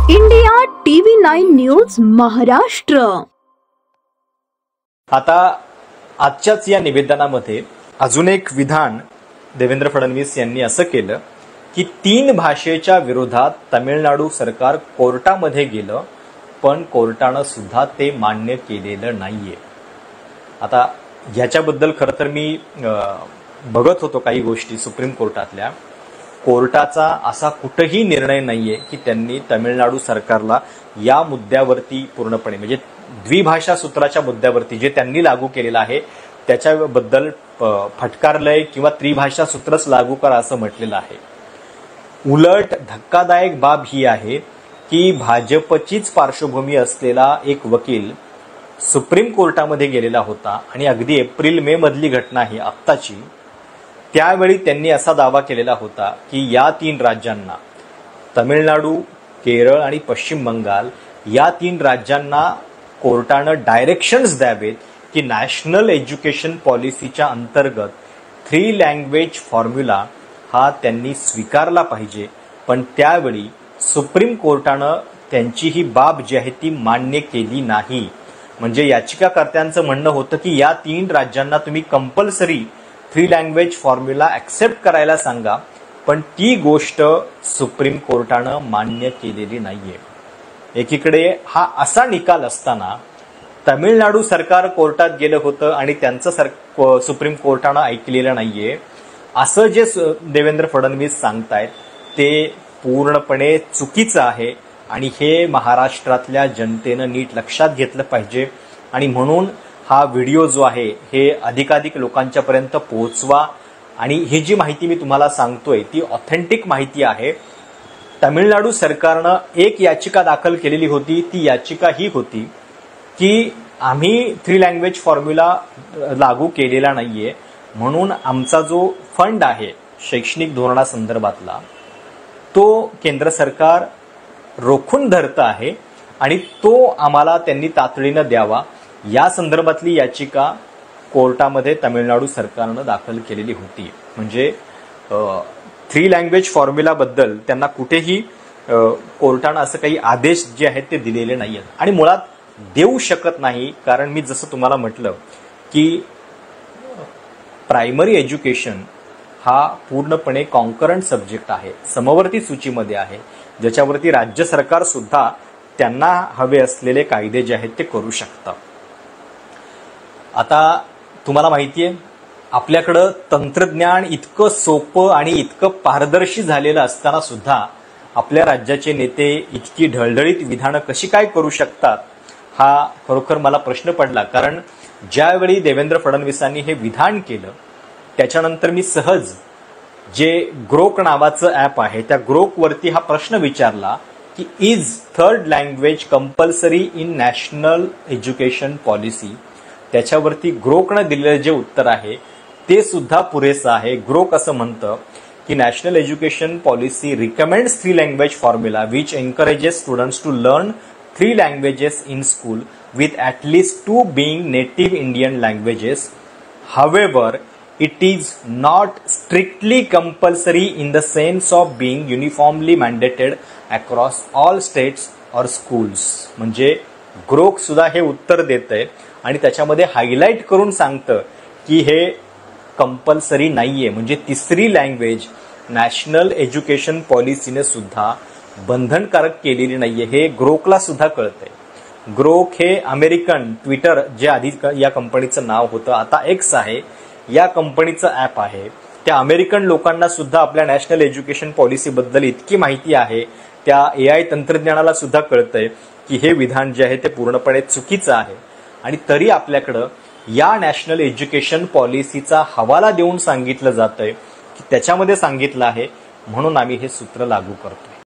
India TV 9 news Maharashtra. आता आजच्याच या निवेदनामध्ये अजून एक विधान देवेंद्र फडणवीस यांनी असं केलं की 3 भाषेच्या विरोधात तमिळनाडू सरकार कोर्टामध्ये गेलं, पण कोर्टानं सुद्धा ते मान्य केलेलं नाहीये। आता याच्याबद्दल खरं तर मी बघत होतो काही गोष्टी सुप्रीम कोर्टातल्या। कोर्टाचा असा कुठेही निर्णय नाहीये की त्यांनी तमिळनाडू सरकारला या मुद्द्यावरती पूर्णपणे म्हणजे द्विभाषा सूत्राच्या मुद्द्यावरती जे त्यांनी लागू केलेलं आहे त्याच्याबद्दल फटकारलंय किंवा त्रिभाषा सूत्रच लागू करा असं म्हटलेलं आहे। उलट धक्कादायक बाब ही आहे की भाजपचीच पार्श्वभूमी असलेला एक वकील सुप्रीम कोर्टामध्ये गेलेला होता आणि अगदी एप्रिल मे मधली घटना ही आत्ताची। त्यावेळी त्यांनी असा दावा केलेला होता की या 3 राज्यांना तमिळनाडू, केरळ आणि पश्चिम बंगाल या 3 राज्यांना कोर्टानं डायरेक्शन्स द्यावेत की नॅशनल एज्युकेशन पॉलिसीच्या अंतर्गत 3 लँग्वेज फॉर्म्युला हा त्यांनी स्वीकारला पाहिजे। पण त्यावेळी सुप्रीम कोर्टानं त्यांची ही बाब जी आहे ती मान्य केली नाही। म्हणजे याचिकाकर्त्यांचं म्हणणं होतं की या 3 राज्यांना तुम्ही कंपल्सरी 3 लँग्वेज फॉर्म्युला ऍक्सेप्ट करायला सांगा, पण ती गोष्ट सुप्रीम कोर्टानं मान्य केलेली नाहीये। एकीकडे हा असा निकाल असताना तमिळनाडू सरकार कोर्टात गेलं होतं आणि त्यांचं सुप्रीम कोर्टानं ऐकलेलं नाहीये असं जे देवेंद्र फडणवीस सांगतायत ते पूर्णपणे चुकीचं आहे आणि हे महाराष्ट्रातल्या जनतेनं नीट लक्षात घेतलं पाहिजे। आणि म्हणून हा व्हिडिओ जो आहे हे अधिकाधिक लोकांच्यापर्यंत पोहोचवा। आणि ही जी माहिती मी तुम्हाला सांगतोय ती ऑथेंटिक माहिती आहे। तमिळनाडू सरकारनं एक याचिका दाखल केलेली होती। ती याचिका ही होती की आम्ही 3 लँग्वेज फॉर्म्युला लागू केलेला नाहीये, म्हणून आमचा जो फंड आहे शैक्षणिक धोरणासंदर्भातला तो केंद्र सरकार रोखून धरतं आहे आणि तो आम्हाला त्यांनी तातडीनं द्यावा। या संदर्भातली याचिका कोर्टामध्ये तमिळनाडू सरकारनं दाखल केलेली होती। म्हणजे 3 लँग्वेज फॉर्म्युला बद्दल त्यांना कुठेही कोर्टानं असं काही आदेश जे आहेत ते दिलेले नाहीयेत आणि मुळात देऊ शकत नाही। कारण मी जसं तुम्हाला म्हटलं की प्रायमरी एज्युकेशन हा पूर्णपणे कॉन्करंट सब्जेक्ट आहे, समवर्ती सूचीमध्ये आहे, ज्याच्यावरती राज्य सरकार सुद्धा त्यांना हवे असलेले कायदे जे आहेत ते करू शकतं। आता तुम्हाला माहितीये आपल्याकडं तंत्रज्ञान इतकं सोपं आणि इतकं पारदर्शी झालेलं असताना सुद्धा आपल्या राज्याचे नेते इतकी ढळढळीत विधानं कशी काय करू शकतात हा खरोखर मला प्रश्न पडला। कारण ज्यावेळी देवेंद्र फडणवीसांनी हे विधान केलं त्याच्यानंतर मी सहज जे ग्रोक नावाचं ॲप आहे त्या ग्रोकवरती हा प्रश्न विचारला की is 3rd language compulsory in national education policy. त्याच्यावरती ग्रोकनं दिलेलं जे उत्तर आहे ते सुद्धा पुरेसं आहे। ग्रोक असं म्हणतं की national education policy recommends 3 language formula which encourages students to learn 3 languages in school with at least 2 being native Indian languages. However, it is not strictly compulsory in the sense of being uniformly mandated across all states or schools. म्हणजे Grok सुद्धा हे उत्तर देतंय आणि त्याच्यामध्ये highlight करून सांगतं की हे कंपल्सरी नाहीये। म्हणजे 3री लँग्वेज नॅशनल एज्युकेशन पॉलिसीने सुद्धा बंधनकारक केलेली नाहीये, हे ग्रोकला सुद्धा कळतंय। ग्रोक हे अमेरिकन ट्विटर जे आधी या कंपनीचं नाव होतं आता एक्स आहे या कंपनीचं ॲप आहे। त्या अमेरिकन लोकांना सुद्धा आपल्या नॅशनल एज्युकेशन पॉलिसीबद्दल इतकी माहिती आहे, त्या AI तंत्रज्ञानाला सुद्धा कळतंय की हे विधान जे आहे ते पूर्णपणे चुकीचं आहे। आणि तरी आपल्याकडं या नॅशनल एज्युकेशन पॉलिसीचा हवाला देऊन सांगितलं जातंय की त्याच्यामध्ये सांगितलं आहे म्हणून आम्ही हे सूत्र लागू करतो।